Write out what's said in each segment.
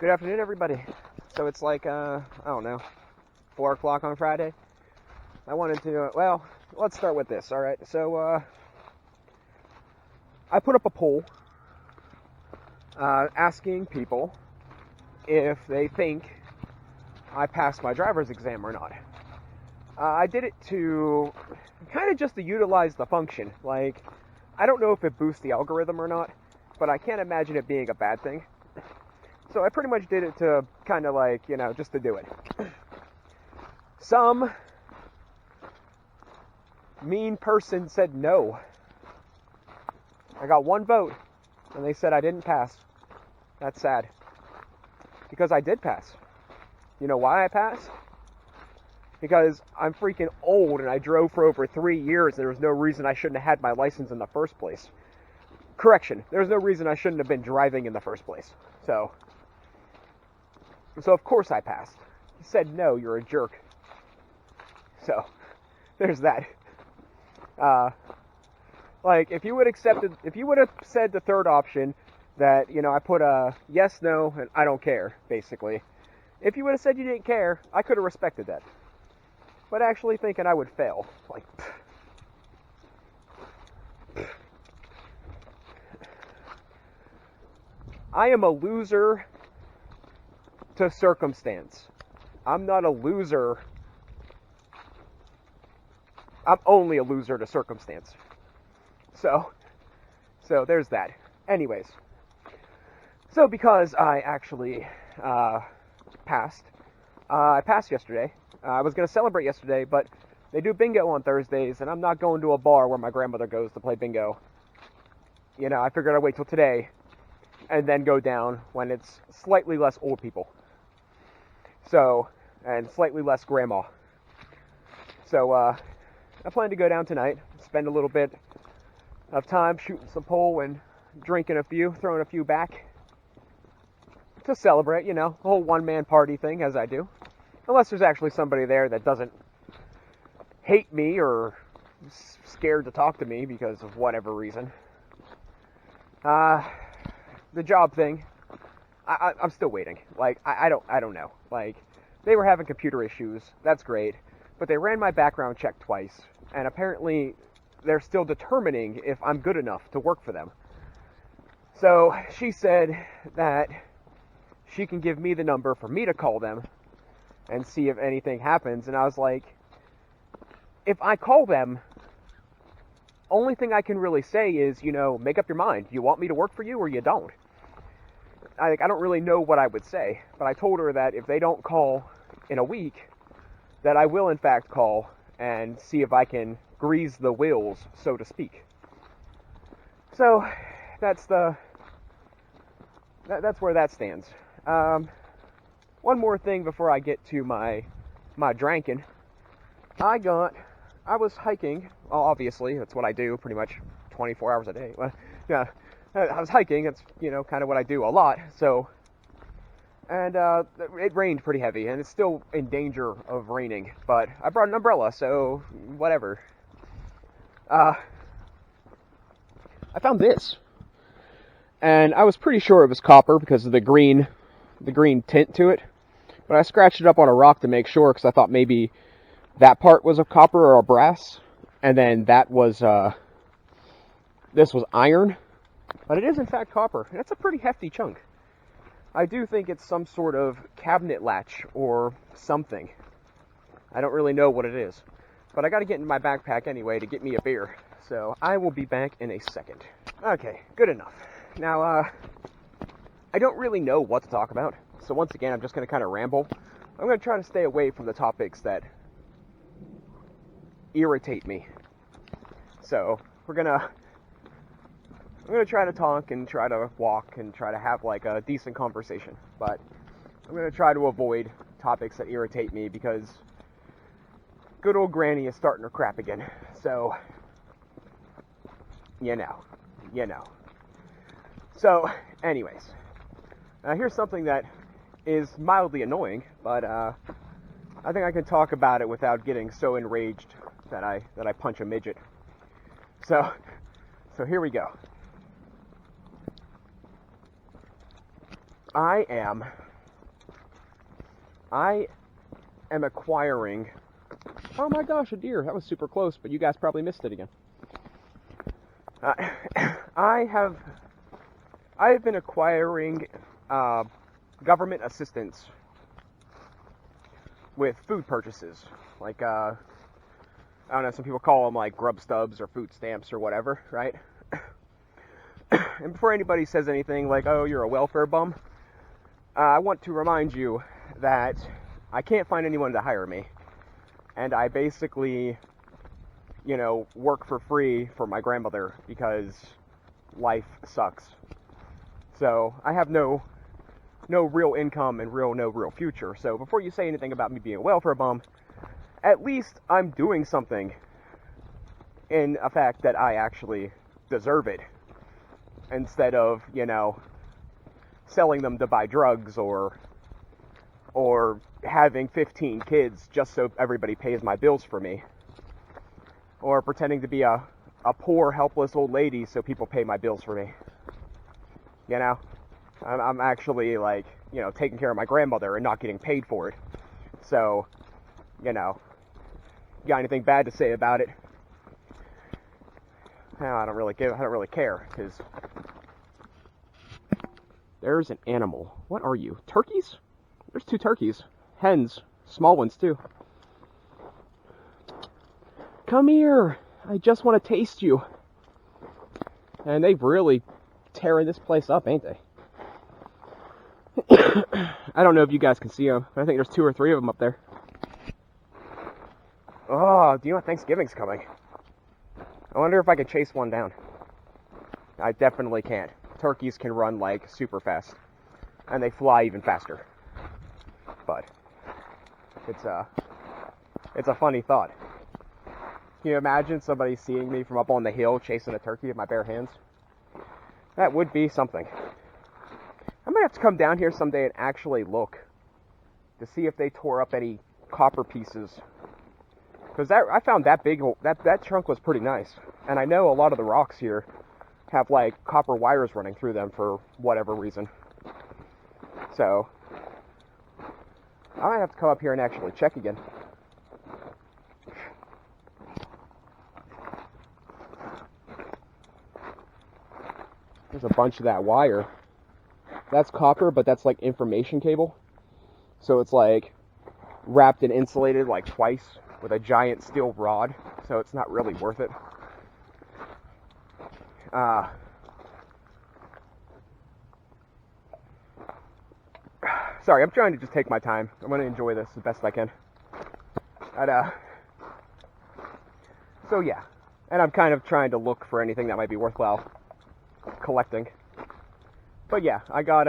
Good afternoon, everybody. So it's like, I don't know, 4 o'clock on Friday. I wanted to, let's start with this, alright? So, I put up a poll asking people if they think I passed my driver's exam or not. I did it to kind of just to utilize the function. Like, I don't know if it boosts the algorithm or not, but I can't imagine it being a bad thing. So I pretty much did it to kind of like, just to do it. Some mean person said no. I got one vote, and they said I didn't pass. That's sad. Because I did pass. You know why I passed? Because I'm freaking old, and I drove for over 3 years, and there was no reason I shouldn't have had my license in the first place. Correction, there's no reason I shouldn't have been driving in the first place. So of course I passed. He said no, you're a jerk. So, there's that. If you would have said the third option, that, I put a yes, no, and I don't care, basically. If you would have said you didn't care, I could have respected that. But actually thinking I would fail, I am a loser to circumstance. I'm not a loser. I'm only a loser to circumstance. So there's that. Anyways. So because I actually passed, I passed yesterday. I was going to celebrate yesterday, but they do bingo on Thursdays, and I'm not going to a bar where my grandmother goes to play bingo. I figured I'd wait till today and then go down when it's slightly less old people. So, and slightly less grandma. So, I plan to go down tonight, spend a little bit of time shooting some pool and drinking a few, throwing a few back to celebrate, the whole one-man party thing, as I do. Unless there's actually somebody there that doesn't hate me or scared to talk to me because of whatever reason. The job thing, I'm still waiting. I don't know. They were having computer issues. That's great. But they ran my background check twice. And apparently, they're still determining if I'm good enough to work for them. So, she said that she can give me the number for me to call them and see if anything happens. And I was like, if I call them, only thing I can really say is, make up your mind. You want me to work for you or you don't? I don't really know what I would say, but I told her that if they don't call in a week, that I will in fact call and see if I can grease the wheels, so to speak. So, that's where that stands. One more thing before I get to my drinking. I was hiking. Well, obviously, that's what I do pretty much 24 hours a day. Well, yeah. I was hiking, it's, kind of what I do a lot, so, and, it rained pretty heavy, and it's still in danger of raining, but I brought an umbrella, so, whatever. I found this, and I was pretty sure it was copper because of the green tint to it, but I scratched it up on a rock to make sure, because I thought maybe that part was a copper or a brass, and then that was, this was iron. But it is, in fact, copper, and it's a pretty hefty chunk. I do think it's some sort of cabinet latch or something. I don't really know what it is. But I gotta get in my backpack anyway to get me a beer. So I will be back in a second. Okay, good enough. Now, I don't really know what to talk about. So once again, I'm just gonna kind of ramble. I'm gonna try to stay away from the topics that irritate me. So, I'm going to try to talk and try to walk and try to have a decent conversation, but I'm going to try to avoid topics that irritate me because good old granny is starting her crap again, so, So, anyways, here's something that is mildly annoying, but I think I can talk about it without getting so enraged that I punch a midget. So here we go. I am I am acquiring... Oh my gosh, a deer. That was super close, but you guys probably missed it again. I have been acquiring government assistance with food purchases. Like, I don't know, some people call them like grub stubs or food stamps or whatever, right? And before anybody says anything like, oh, you're a welfare bum, I want to remind you that I can't find anyone to hire me. And I basically, work for free for my grandmother because life sucks. So I have no real income and no real future. So before you say anything about me being a welfare bum, at least I'm doing something in a fact that I actually deserve it. Instead of, selling them to buy drugs or having 15 kids just so everybody pays my bills for me. Or pretending to be a poor, helpless old lady so people pay my bills for me. I'm actually, taking care of my grandmother and not getting paid for it. So, got anything bad to say about it? No, I don't really care, because there's an animal. What are you? Turkeys? There's 2 turkeys. Hens. Small ones, too. Come here. I just want to taste you. And they've really tearing this place up, ain't they? I don't know if you guys can see them, but I think there's 2 or 3 of them up there. Oh, do you know what? Thanksgiving's coming. I wonder if I could chase one down. I definitely can't. Turkeys can run like super fast, and they fly even faster. But it's a funny thought. Can you imagine somebody seeing me from up on the hill chasing a turkey with my bare hands? That would be something. I might have to come down here someday and actually look to see if they tore up any copper pieces. Because I found that that chunk was pretty nice. And I know a lot of the rocks here have like copper wires running through them for whatever reason. So I might have to come up here and actually check again. There's a bunch of that wire. That's copper, but that's like information cable. So it's like wrapped and insulated like twice with a giant steel rod. So it's not really worth it. Sorry, I'm trying to just take my time. I'm going to enjoy this as best I can. So yeah. And I'm kind of trying to look for anything that might be worthwhile collecting. But yeah, I got,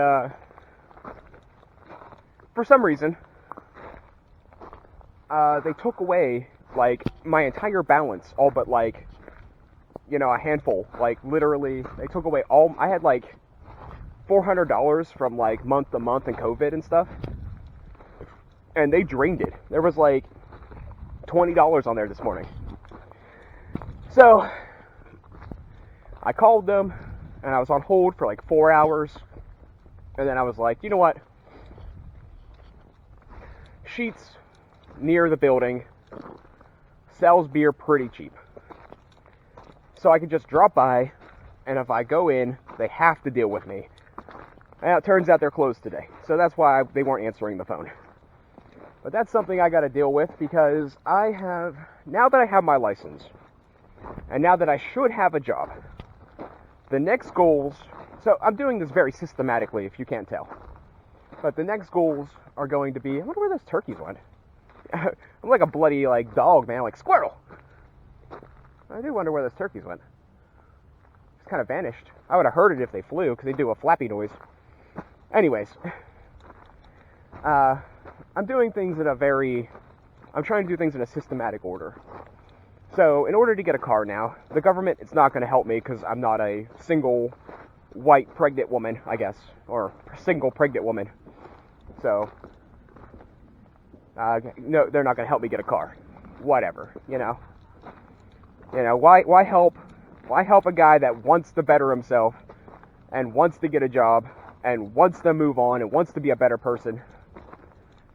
for some reason, they took away, like, my entire balance, all but, like, a handful. Like, literally, they took away I had, like, $400 from, like, month to month and COVID and stuff. And they drained it. There was, like, $20 on there this morning. So, I called them, and I was on hold for, like, 4 hours. And then I was like, you know what? Sheetz, near the building, sells beer pretty cheap. So I could just drop by, and if I go in, they have to deal with me. And it turns out they're closed today. So that's why they weren't answering the phone. But that's something I got to deal with because now that I have my license, and now that I should have a job, the next goals, so I'm doing this very systematically if you can't tell, but the next goals are going to be, I wonder where those turkeys went. I'm like a bloody dog, man, like squirrel. I do wonder where those turkeys went. Just kind of vanished. I would have heard it if they flew because they do a flappy noise. Anyways, I'm doing things I'm trying to do things in a systematic order. So, in order to get a car now, the government is not going to help me because I'm not a single white pregnant woman, I guess, or single pregnant woman. So, no, they're not going to help me get a car. Whatever, why help a guy that wants to better himself and wants to get a job and wants to move on and wants to be a better person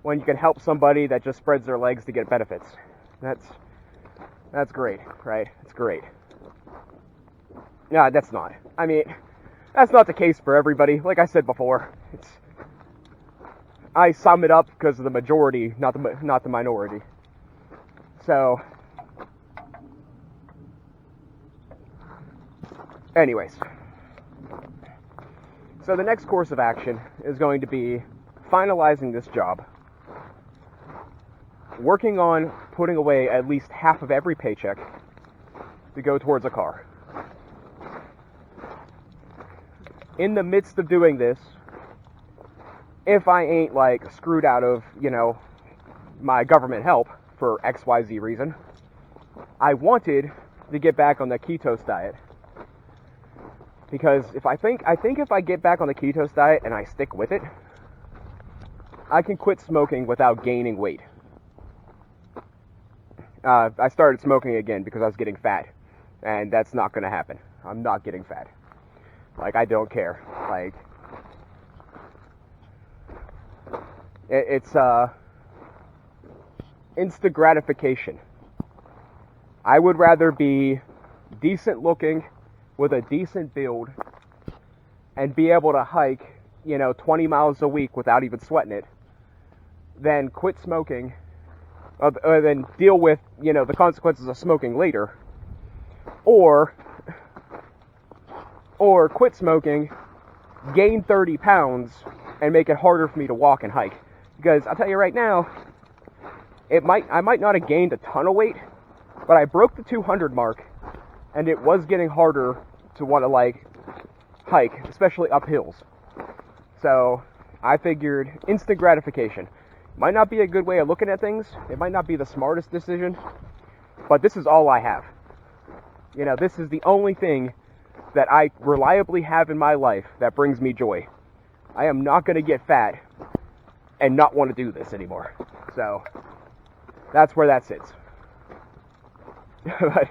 when you can help somebody that just spreads their legs to get benefits. That's great, right? It's great. No, that's not. I mean, that's not the case for everybody. Like I said before, I sum it up because of the majority, not the minority. So, anyways. So the next course of action is going to be finalizing this job, working on putting away at least half of every paycheck to go towards a car. In the midst of doing this, if I ain't like screwed out of, my government help for XYZ reason, I wanted to get back on the ketos diet. Because I think if I get back on the ketos diet and I stick with it, I can quit smoking without gaining weight. I started smoking again because I was getting fat, and that's not going to happen. I'm not getting fat. Like, I don't care. Like, it's instant gratification. I would rather be decent looking with a decent build and be able to hike, 20 miles a week without even sweating it than quit smoking, than deal with, the consequences of smoking later, or quit smoking, gain 30 pounds, and make it harder for me to walk and hike. Because I'll tell you right now, I might not have gained a ton of weight, but I broke the 200 mark, and it was getting harder to want to hike, especially up hills. So I figured instant gratification might not be a good way of looking at things. It might not be the smartest decision, but this is all I have. This is the only thing that I reliably have in my life that brings me joy. I am not going to get fat and not want to do this anymore. So that's where that sits. But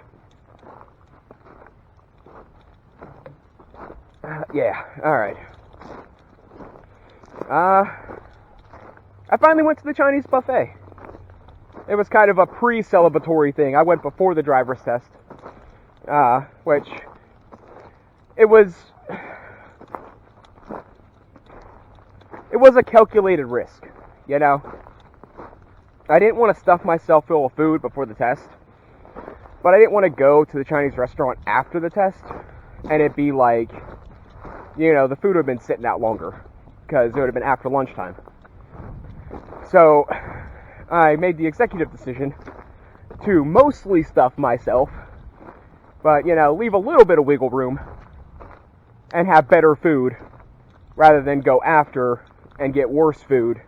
yeah, alright. I finally went to the Chinese buffet. It was kind of a pre-celebratory thing. I went before the driver's test, which it was a calculated risk, I didn't want to stuff myself full of food before the test, but I didn't want to go to the Chinese restaurant after the test and it be like, the food would have been sitting out longer because it would have been after lunchtime. So I made the executive decision to mostly stuff myself, but, leave a little bit of wiggle room and have better food rather than go after and get worse food,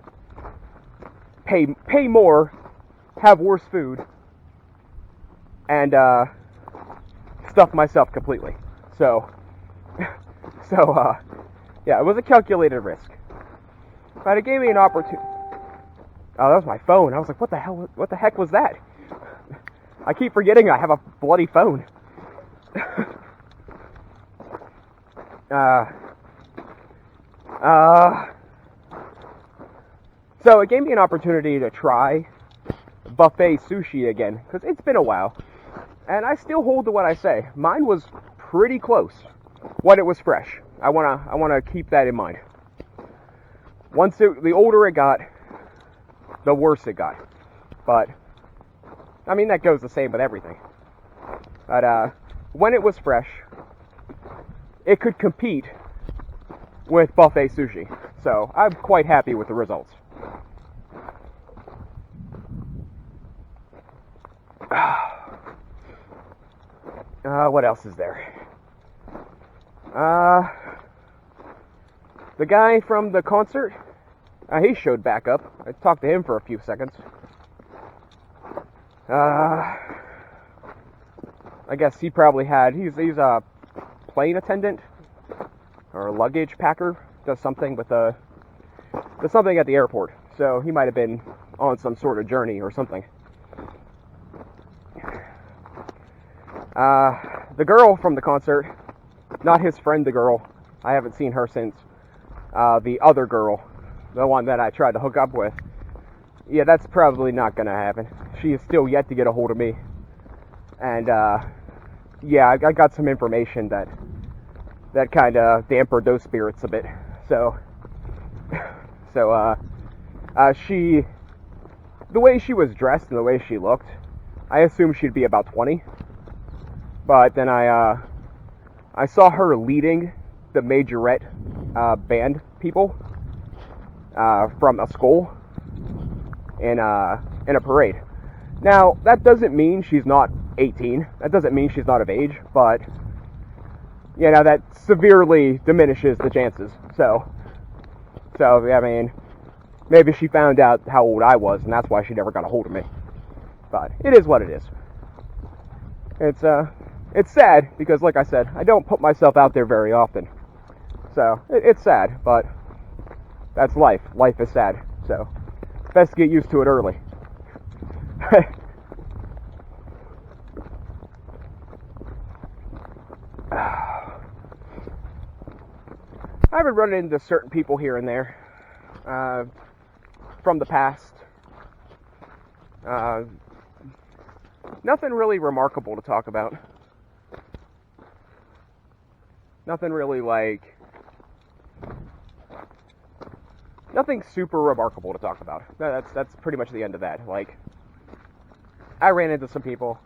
pay more, have worse food, and stuff myself completely. So yeah, it was a calculated risk, but it gave me an opportunity. Oh, that was my phone. I was like, what the heck was that? I keep forgetting I have a bloody phone. So it gave me an opportunity to try buffet sushi again, because it's been a while, and I still hold to what I say. Mine was pretty close when it was fresh. I wanna keep that in mind. The older it got, the worse it got. But I mean, that goes the same with everything. But when it was fresh, it could compete with buffet sushi. So I'm quite happy with the results. What else is there? The guy from the concert, he showed back up. I talked to him for a few seconds. I guess he probably he's a plane attendant or a luggage packer, does something at the airport. So he might have been on some sort of journey or something. The girl from the concert, not his friend, the girl, I haven't seen her since. The other girl, the one that I tried to hook up with, yeah, that's probably not gonna happen. She is still yet to get a hold of me. And, yeah, I got some information that kind of dampened those spirits a bit. So, she, the way she was dressed and the way she looked, I assumed she'd be about 20. But then I saw her leading the majorette band people from a school in a parade. Now, that doesn't mean she's not 18. That doesn't mean she's not of age, but you know, that severely diminishes the chances. So I mean, maybe she found out how old I was, and that's why she never got a hold of me. But it is what it is. It's sad because, like I said, I don't put myself out there very often. So it's sad, but that's life. Life is sad. So best to get used to it early. I've been running into certain people here and there from the past. Nothing really remarkable to talk about. Nothing really nothing super remarkable to talk about. That's pretty much the end of that. Like, I ran into some people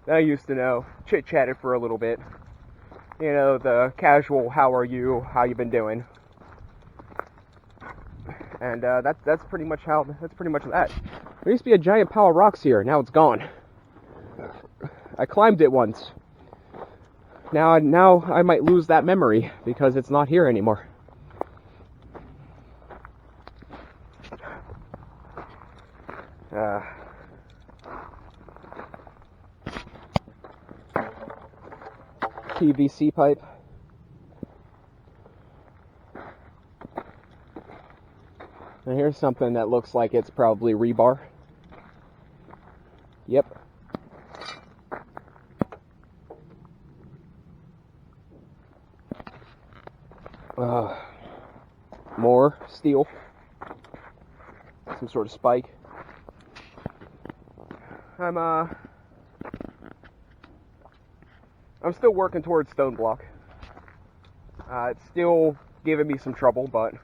that I used to know, chit-chatted for a little bit. You know, the casual, how are you, how you been doing? And that's pretty much that. There used to be a giant pile of rocks here, now it's gone. I climbed it once. Now I might lose that memory because it's not here anymore. PVC pipe. Now here's something that looks like it's probably rebar. Yep. More steel. Some sort of spike. I'm still working towards stone block. It's still giving me some trouble, but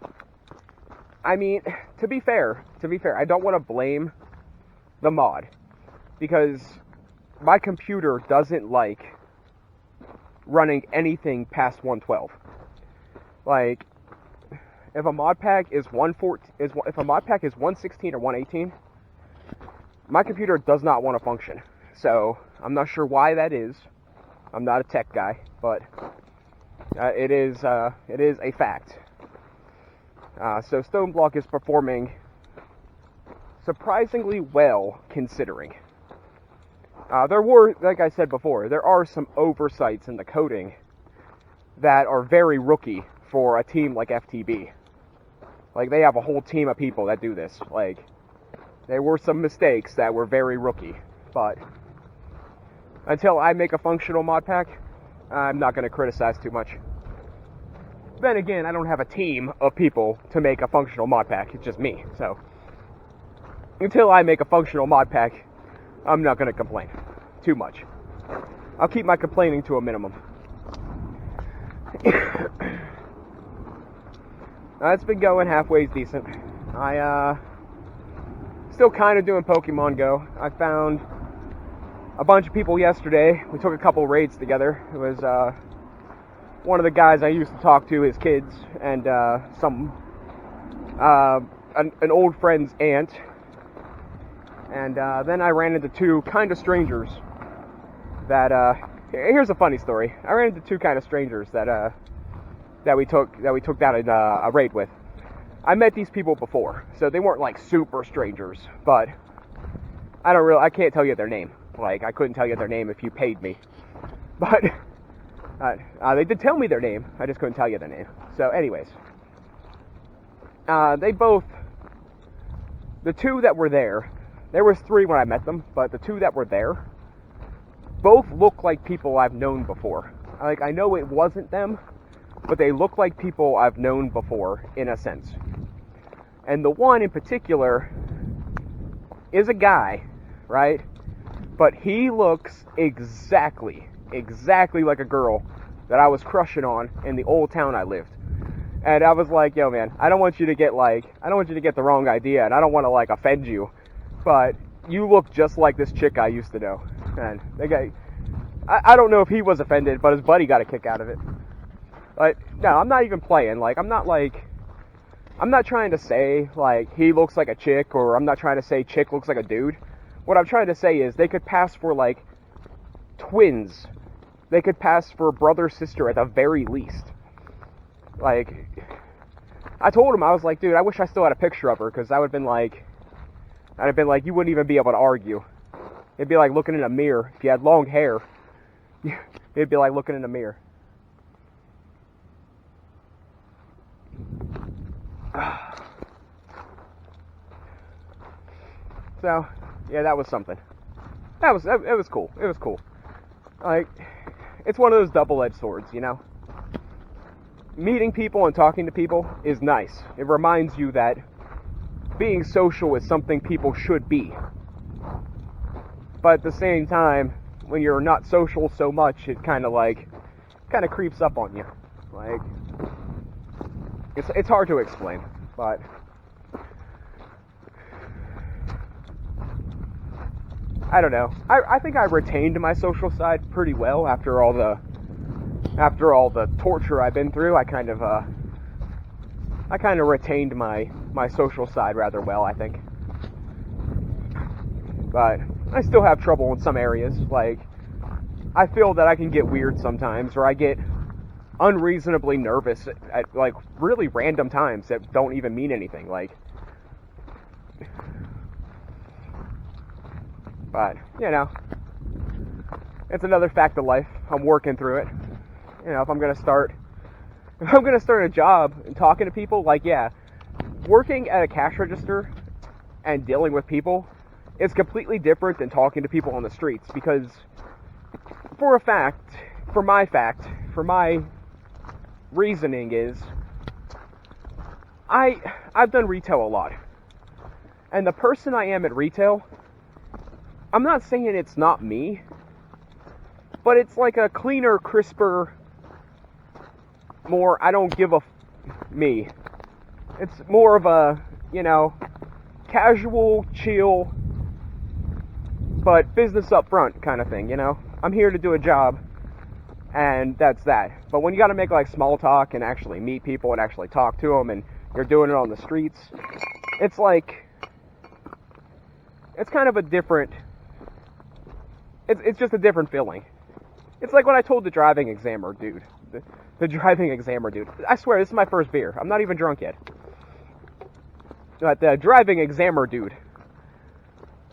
I mean, to be fair, I don't want to blame the mod because my computer doesn't like running anything past 112. Like, if a mod pack is 116 or 118, my computer does not want to function. So I'm not sure why that is. I'm not a tech guy, but it is a fact. So stone block is performing surprisingly well, considering. There were, like I said before, there are some oversights in the coding that are very rookie for a team like FTB. Like, they have a whole team of people that do this. Like, there were some mistakes that were very rookie, but until I make a functional mod pack, I'm not going to criticize too much. Then again, I don't have a team of people to make a functional mod pack. It's just me. So until I make a functional mod pack, I'm not going to complain too much. I'll keep my complaining to a minimum. It's been going halfway decent. I still kind of doing Pokemon Go. I found a bunch of people yesterday. We took a couple raids together. It was one of the guys I used to talk to, his kids, and an old friend's aunt. And then I ran into two kind of strangers that here's a funny story. I ran into two kind of strangers that we took down a raid with. I met these people before, so they weren't like super strangers, but I can't tell you their name. Like, I couldn't tell you their name if you paid me. But they did tell me their name. I just couldn't tell you their name. So, anyways, the two that were there was three when I met them, but the two that were there both look like people I've known before. Like, I know it wasn't them, but they look like people I've known before, in a sense. And the one in particular, is a guy, right? But he looks exactly like a girl that I was crushing on in the old town I lived. And I was like, yo, man, I don't want you to get the wrong idea, and I don't want to, like, offend you, but you look just like this chick I used to know. And the guy, I don't know if he was offended, but his buddy got a kick out of it. But, no, I'm not even playing. Like, I'm not trying to say, like, he looks like a chick, or I'm not trying to say chick looks like a dude. What I'm trying to say is they could pass for, like, twins. They could pass for brother, sister at the very least. Like, I told him, I was like, dude, I wish I still had a picture of her, because I'd have been like, you wouldn't even be able to argue. It'd be like looking in a mirror. If you had long hair, it'd be like looking in a mirror. So, yeah, that was something. It was cool. It was cool. Like, it's one of those double-edged swords, you know? Meeting people and talking to people is nice. It reminds you that being social is something people should be. But at the same time, when you're not social so much, it kind of creeps up on you. Like, it's hard to explain, but I don't know. I think I retained my social side pretty well after all the torture I've been through. I kind of retained my social side rather well, I think. But I still have trouble in some areas. Like, I feel that I can get weird sometimes, or I get unreasonably nervous at like really random times that don't even mean anything. Like, but you know, it's another fact of life. I'm working through it. You know, if I'm gonna start a job and talking to people, like, yeah, working at a cash register and dealing with people is completely different than talking to people on the streets, because for my reasoning is, I've done retail a lot, and the person I am at retail, I'm not saying it's not me, but it's like a cleaner, crisper, more I don't give a me. It's more of a, you know, casual, chill, but business up front kind of thing, you know? I'm here to do a job, and that's that. But when you gotta make, like, small talk and actually meet people and actually talk to them, and you're doing it on the streets, it's like, it's kind of a different, it's just a different feeling. It's like when I told the driving examiner dude, the driving examiner dude, I swear, this is my first beer. I'm not even drunk yet. But the driving examiner dude,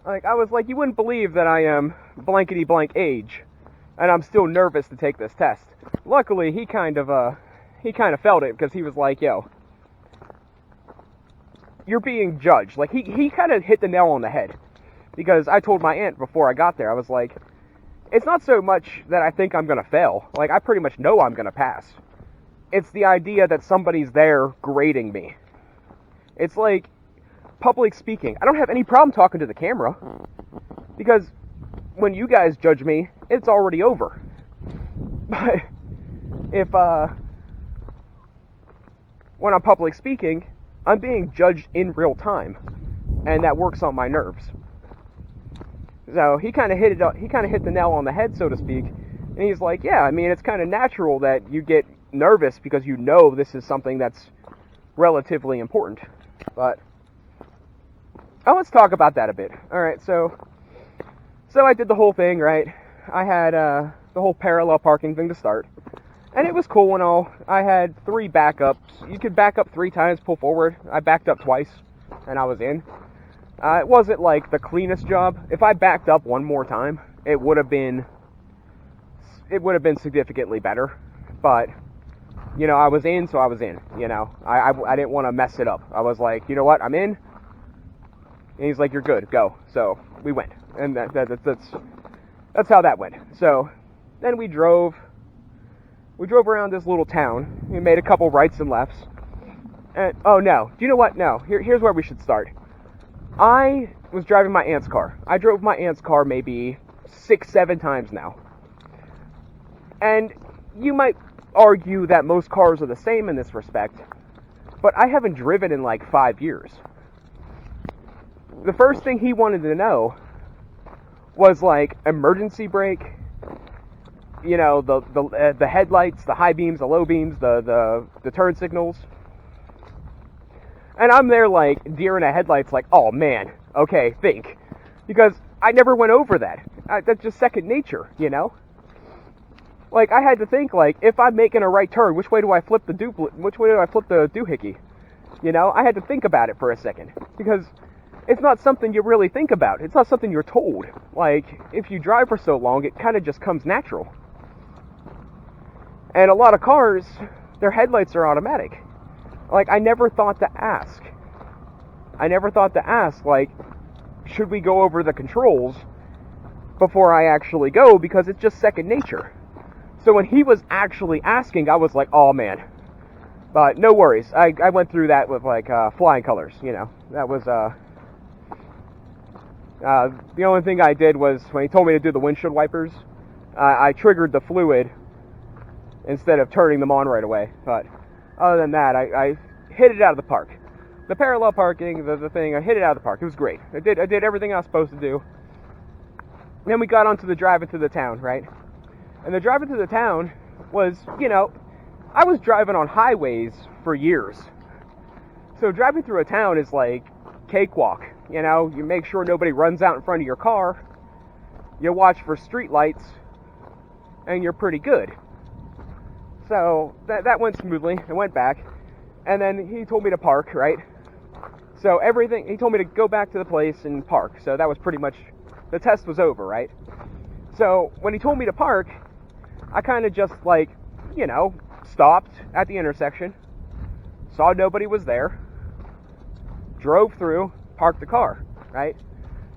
like, I was like, you wouldn't believe that I am blankety blank age, and I'm still nervous to take this test. Luckily, he kind of felt it, because he was like, yo, you're being judged. Like, he kind of hit the nail on the head, because I told my aunt before I got there, I was like, it's not so much that I think I'm gonna fail. Like, I pretty much know I'm gonna pass. It's the idea that somebody's there grading me. It's like public speaking. I don't have any problem talking to the camera, because when you guys judge me, it's already over. But if when I'm public speaking, I'm being judged in real time, and that works on my nerves. So he kind of hit the nail on the head, so to speak. And he's like, yeah, I mean, it's kind of natural that you get nervous because you know this is something that's relatively important. But let's talk about that a bit. All right, so I did the whole thing, right? I had the whole parallel parking thing to start, and it was cool and all. I had 3 backups. You could back up 3 times, pull forward. I backed up twice, and I was in. It wasn't like the cleanest job. If I backed up one more time, it would have been significantly better. But, you know, I was in, so I was in. You know, I didn't want to mess it up. I was like, you know what, I'm in. And he's like, you're good, go. So we went, and that's how that went. So then we drove around this little town. We made a couple rights and lefts. And oh no, do you know what? No, here's where we should start. I was driving my aunt's car. I drove my aunt's car maybe 6-7 times now. And you might argue that most cars are the same in this respect, but I haven't driven in like 5 years. The first thing he wanted to know was like emergency brake, you know, the headlights, the high beams, the low beams, the turn signals. And I'm there like deer in the headlights, like, oh man, okay, think. Because I never went over that. That's just second nature, you know? Like, I had to think, like, if I'm making a right turn, which way do I flip the doohickey? You know, I had to think about it for a second. Because it's not something you really think about. It's not something you're told. Like, if you drive for so long, it kind of just comes natural. And a lot of cars, their headlights are automatic. Like, I never thought to ask. Like, should we go over the controls before I actually go? Because it's just second nature. So when he was actually asking, I was like, oh man. But no worries. I went through that with, like, flying colors, you know. That was, the only thing I did was, when he told me to do the windshield wipers, I triggered the fluid instead of turning them on right away. But other than that, I hit it out of the park. The parallel parking, the thing, I hit it out of the park. It was great. I did everything I was supposed to do. Then we got onto the drive into the town, right? And the drive into the town was, you know, I was driving on highways for years. So driving through a town is like cakewalk. You know, you make sure nobody runs out in front of your car. You watch for street lights, and you're pretty good. So that went smoothly. I went back, and then he told me to park, right? So he told me to go back to the place and park. So that was pretty much, the test was over, right? So when he told me to park, I kind of just, like, you know, stopped at the intersection, saw nobody was there, drove through, parked the car, right?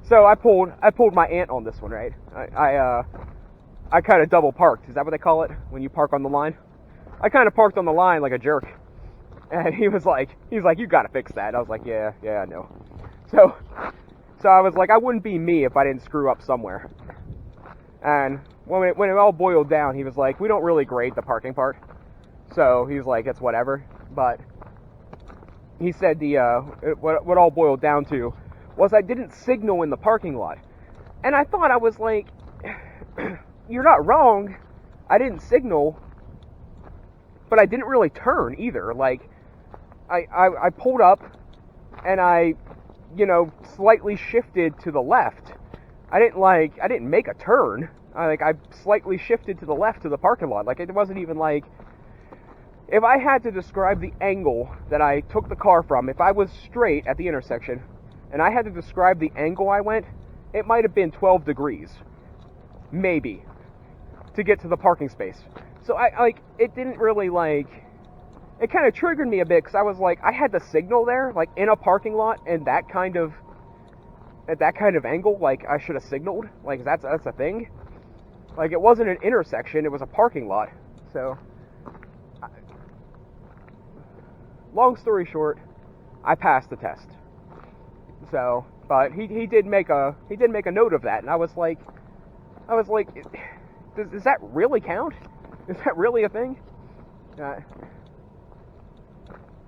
So I pulled my aunt on this one, right? I kind of double parked. Is that what they call it when you park on the line? I kind of parked on the line like a jerk. And he was like, you gotta fix that. I was like, yeah, I know. So I was like, I wouldn't be me if I didn't screw up somewhere. And when it all boiled down, he was like, we don't really grade the parking part. So he was like, it's whatever. But he said what all boiled down to was I didn't signal in the parking lot. And I thought, I was like, you're not wrong. I didn't signal, but I didn't really turn either. Like, I pulled up and I, you know, slightly shifted to the left. I didn't make a turn. I slightly shifted to the left to the parking lot. Like, it wasn't even like, if I had to describe the angle that I took the car from, if I was straight at the intersection and I had to describe the angle I went, it might have been 12 degrees, maybe, to get to the parking space. So it didn't really, like, it kind of triggered me a bit, because I was like, I had the signal there, like, in a parking lot, and at that kind of angle, like, I should have signaled. Like, that's a thing. Like, it wasn't an intersection, it was a parking lot. So, long story short, I passed the test. So, but he did make a note of that, and I was like, does that really count? Is that really a thing?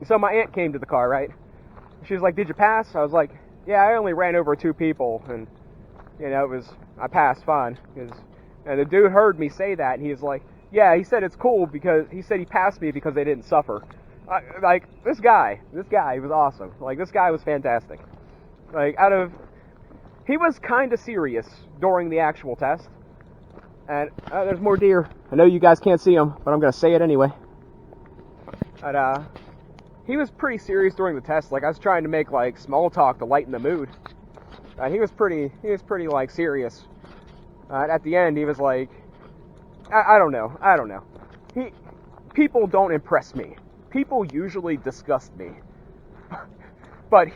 So my aunt came to the car, right? She was like, did you pass? I was like, yeah, I only ran over 2 people, and, you know, I passed fine. And the dude heard me say that, and he was like, yeah, he said it's cool, because he said he passed me because they didn't suffer. Like, this guy was awesome. Like, this guy was fantastic. Like, he was kind of serious during the actual test. And, there's more deer. I know you guys can't see them, but I'm going to say it anyway. But, he was pretty serious during the test. Like, I was trying to make, like, small talk to lighten the mood. He was pretty, like, serious. At the end, he was like, I don't know. People don't impress me. People usually disgust me. But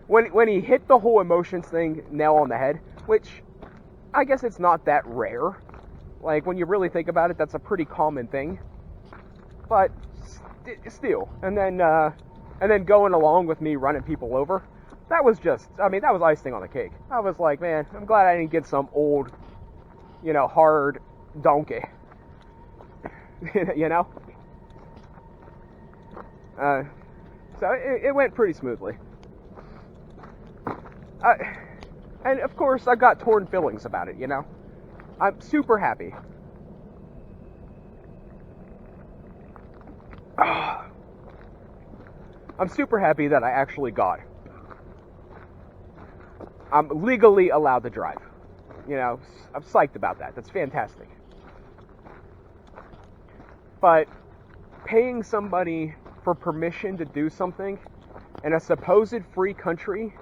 when he hit the whole emotions thing nail on the head, which I guess it's not that rare. Like, when you really think about it, that's a pretty common thing. But still. And then and then going along with me running people over, that was just, I mean, that was icing on the cake. I was like, man, I'm glad I didn't get some old, hard donkey. you know? So it went pretty smoothly. And of course, I've got torn feelings about it, I'm super happy. I'm super happy that I actually got. I'm legally allowed to drive. I'm psyched about that. That's fantastic. But paying somebody for permission to do something in a supposed free country,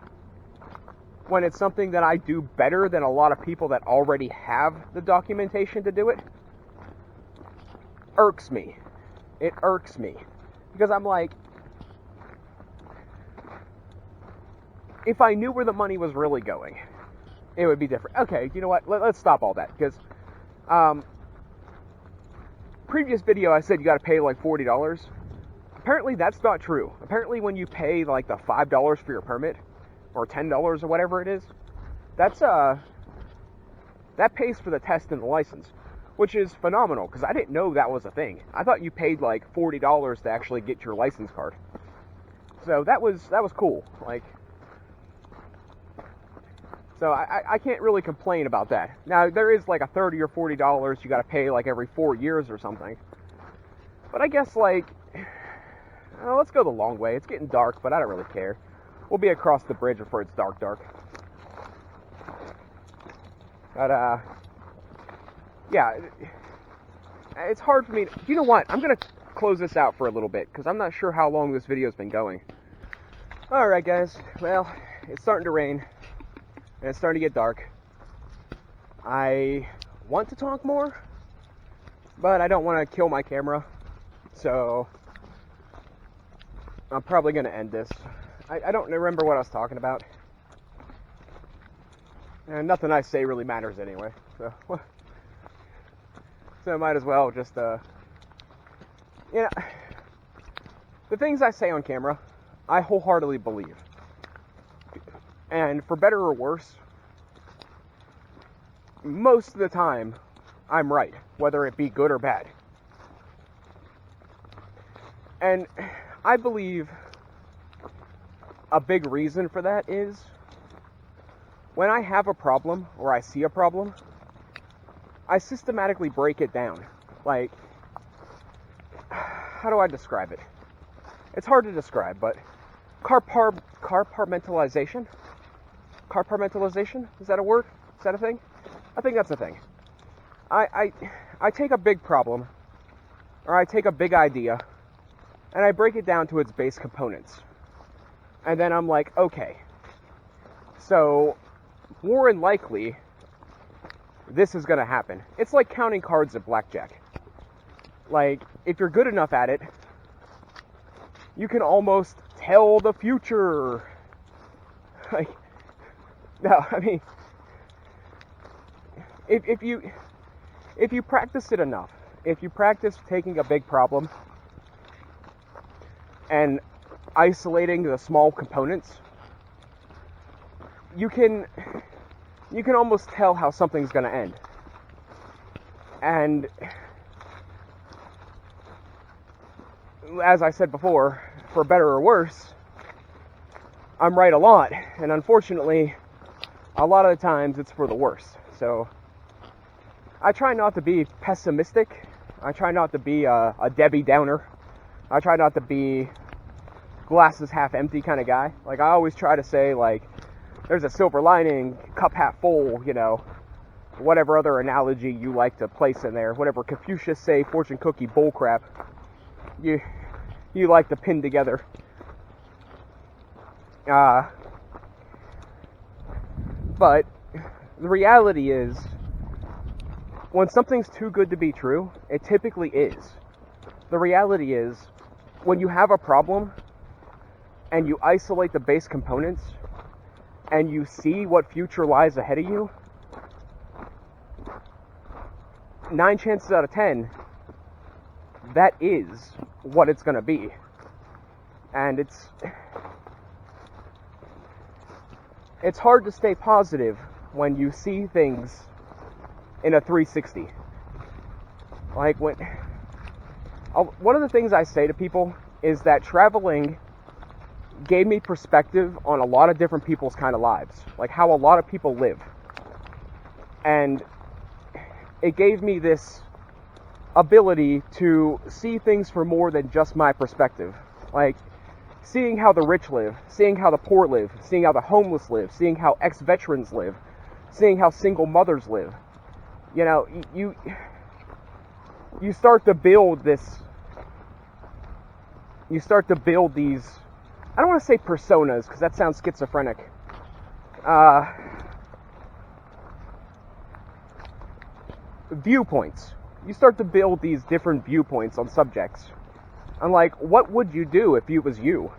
when it's something that I do better than a lot of people that already have the documentation to do it, irks me. It irks me. Because I'm like, if I knew where the money was really going, it would be different. Okay, you know what? Let's stop all that. Because previous video I said you got to pay like $40. Apparently that's not true. Apparently when you pay like the $5 for your permit, or $10 or whatever it is, that pays for the test and the license, which is phenomenal because I didn't know that was a thing. I thought you paid like $40 to actually get your license card. So that was cool. So I can't really complain about that. Now there is like a $30 or $40 you got to pay like every 4 years or something. But I guess let's go the long way. It's getting dark, but I don't really care. We'll be across the bridge before it's dark. But, yeah, it's hard for me you know what? I'm going to close this out for a little bit, because I'm not sure how long this video's been going. Alright, guys. Well, it's starting to rain, and it's starting to get dark. I want to talk more, but I don't want to kill my camera, so I'm probably going to end this. I don't remember what I was talking about. And nothing I say really matters anyway. So I might as well just, the things I say on camera, I wholeheartedly believe. And for better or worse, most of the time, I'm right, whether it be good or bad. And I believe a big reason for that is when I have a problem or I see a problem, I systematically break it down. Like, how do I describe it? It's hard to describe, but compartmentalization? Compartmentalization? Is that a word? Is that a thing? I think that's a thing. I take a big problem, or I take a big idea, and I break it down to its base components. And then I'm like, okay, so more than likely, this is going to happen. It's like counting cards at blackjack. Like, if you're good enough at it, you can almost tell the future. Like, no, I mean, if you practice it enough, if you practice taking a big problem and isolating the small components, you can almost tell how something's going to end. And as I said before, for better or worse, I'm right a lot, and unfortunately, a lot of the times it's for the worse. So I try not to be pessimistic. I try not to be a Debbie Downer. I try not to be glasses half empty kind of guy. Like, I always try to say, like, there's a silver lining, cup half full, whatever other analogy you like to place in there, whatever Confucius say, fortune cookie bullcrap you like to pin together. But the reality is, when something's too good to be true, it typically is. The reality is, when you have a problem and you isolate the base components and you see what future lies ahead of you, 9 chances out of 10, that is what it's going to be. And it's hard to stay positive when you see things in a 360. Like one of the things I say to people is that traveling gave me perspective on a lot of different people's kind of lives, like how a lot of people live. And it gave me this ability to see things for more than just my perspective. Like seeing how the rich live, seeing how the poor live, seeing how the homeless live, seeing how ex-veterans live, seeing how single mothers live. You know, you start to build these, I don't want to say personas, because that sounds schizophrenic. Viewpoints. You start to build these different viewpoints on subjects. And like, what would you do if it was you?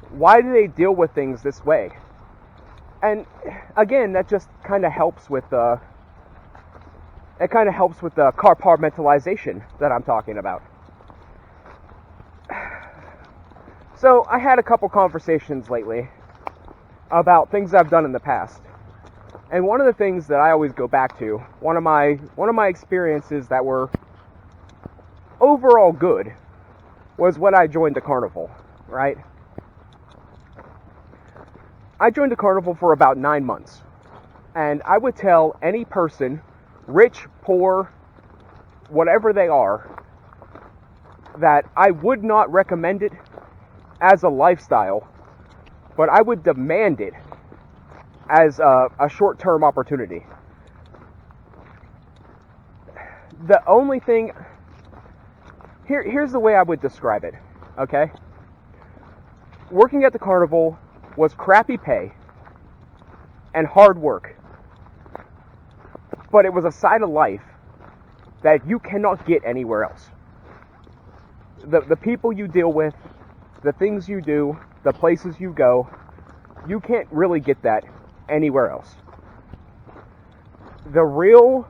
Why do they deal with things this way? And again, that just kind of helps with the compartmentalization that I'm talking about. So I had a couple conversations lately about things I've done in the past. And one of the things that I always go back to, one of my experiences that were overall good, was when I joined the carnival, right? I joined the carnival for about 9 months. And I would tell any person, rich, poor, whatever they are, that I would not recommend it as a lifestyle, but I would demand it as a short-term opportunity. The only thing... Here's the way I would describe it, okay? Working at the carnival was crappy pay and hard work, but it was a side of life that you cannot get anywhere else. The people you deal with, the things you do, the places you go, you can't really get that anywhere else. The real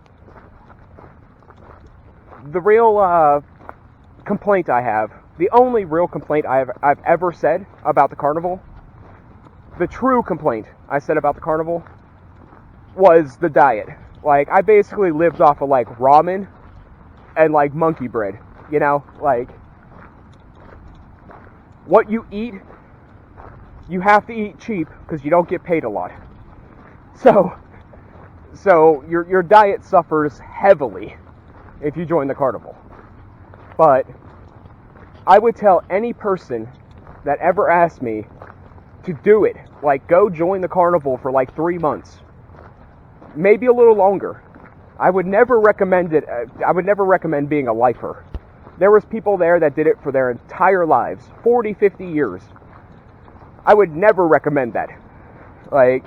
complaint I have, the only real complaint I've ever said about the carnival, the true complaint I said about the carnival, was the diet. Like, I basically lived off of like ramen and like monkey bread, you know, like what you eat, you have to eat cheap because you don't get paid a lot. So your diet suffers heavily if you join the carnival. But I would tell any person that ever asked me to do it, like go join the carnival for like 3 months, maybe a little longer. I would never recommend it. I would never recommend being a lifer. There was people there that did it for their entire lives, 40, 50 years. I would never recommend that. Like,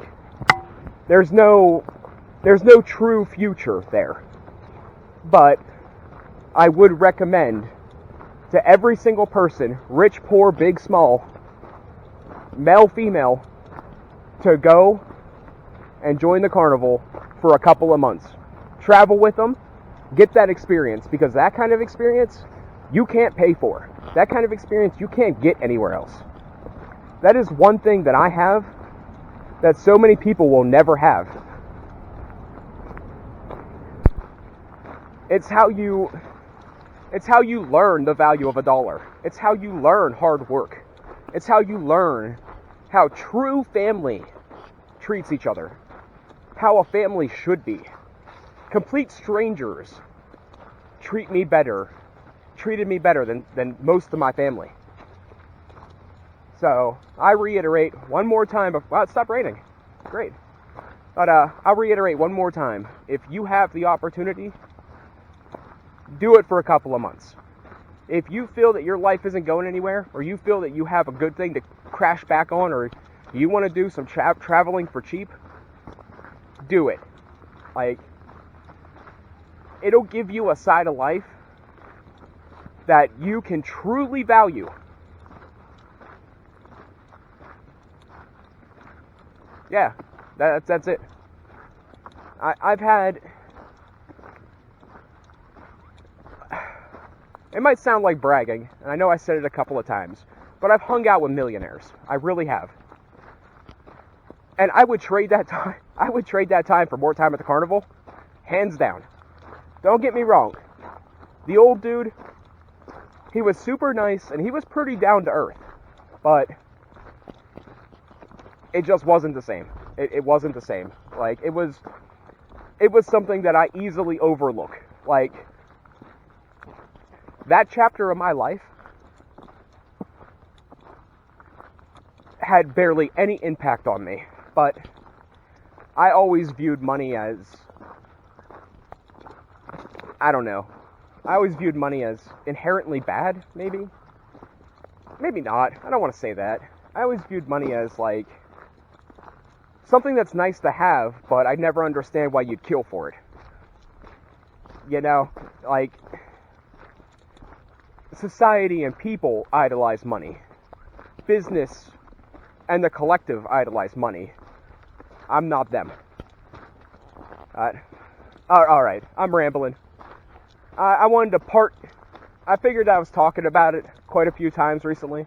there's no true future there. But I would recommend to every single person, rich, poor, big, small, male, female, to go and join the carnival for a couple of months. Travel with them, get that experience, because that kind of experience you can't pay for. That kind of experience you can't get anywhere else. That is one thing that I have that so many people will never have. It's how you learn the value of a dollar. It's how you learn hard work. It's how you learn how true family treats each other. How a family should be. Complete strangers treated me better than most of my family. So, I reiterate one more time, wow, it stopped raining. Great. But I'll reiterate one more time. If you have the opportunity, do it for a couple of months. If you feel that your life isn't going anywhere, or you feel that you have a good thing to crash back on, or you want to do some traveling for cheap, do it. Like, it'll give you a side of life that you can truly value. Yeah, that's it. I've had It might sound like bragging, and I know I said it a couple of times, but I've hung out with millionaires. I really have. And I would trade that time. I would trade that time for more time at the carnival, hands down. Don't get me wrong. The old dude, he was super nice and he was pretty down to earth, but it just wasn't the same. It wasn't the same. Like, it was something that I easily overlook. Like, that chapter of my life had barely any impact on me, but I always viewed money as, I don't know, I always viewed money as inherently bad, maybe? Maybe not. I don't want to say that. I always viewed money as, like, something that's nice to have, but I'd never understand why you'd kill for it. You know, like, society and people idolize money. Business and the collective idolize money. I'm not them. Alright, I'm rambling. I wanted to I figured I was talking about it quite a few times recently.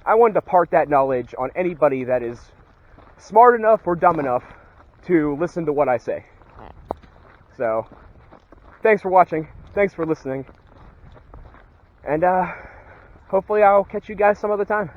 I wanted to part that knowledge on anybody that is smart enough or dumb enough to listen to what I say. So, thanks for watching. Thanks for listening. And, hopefully I'll catch you guys some other time.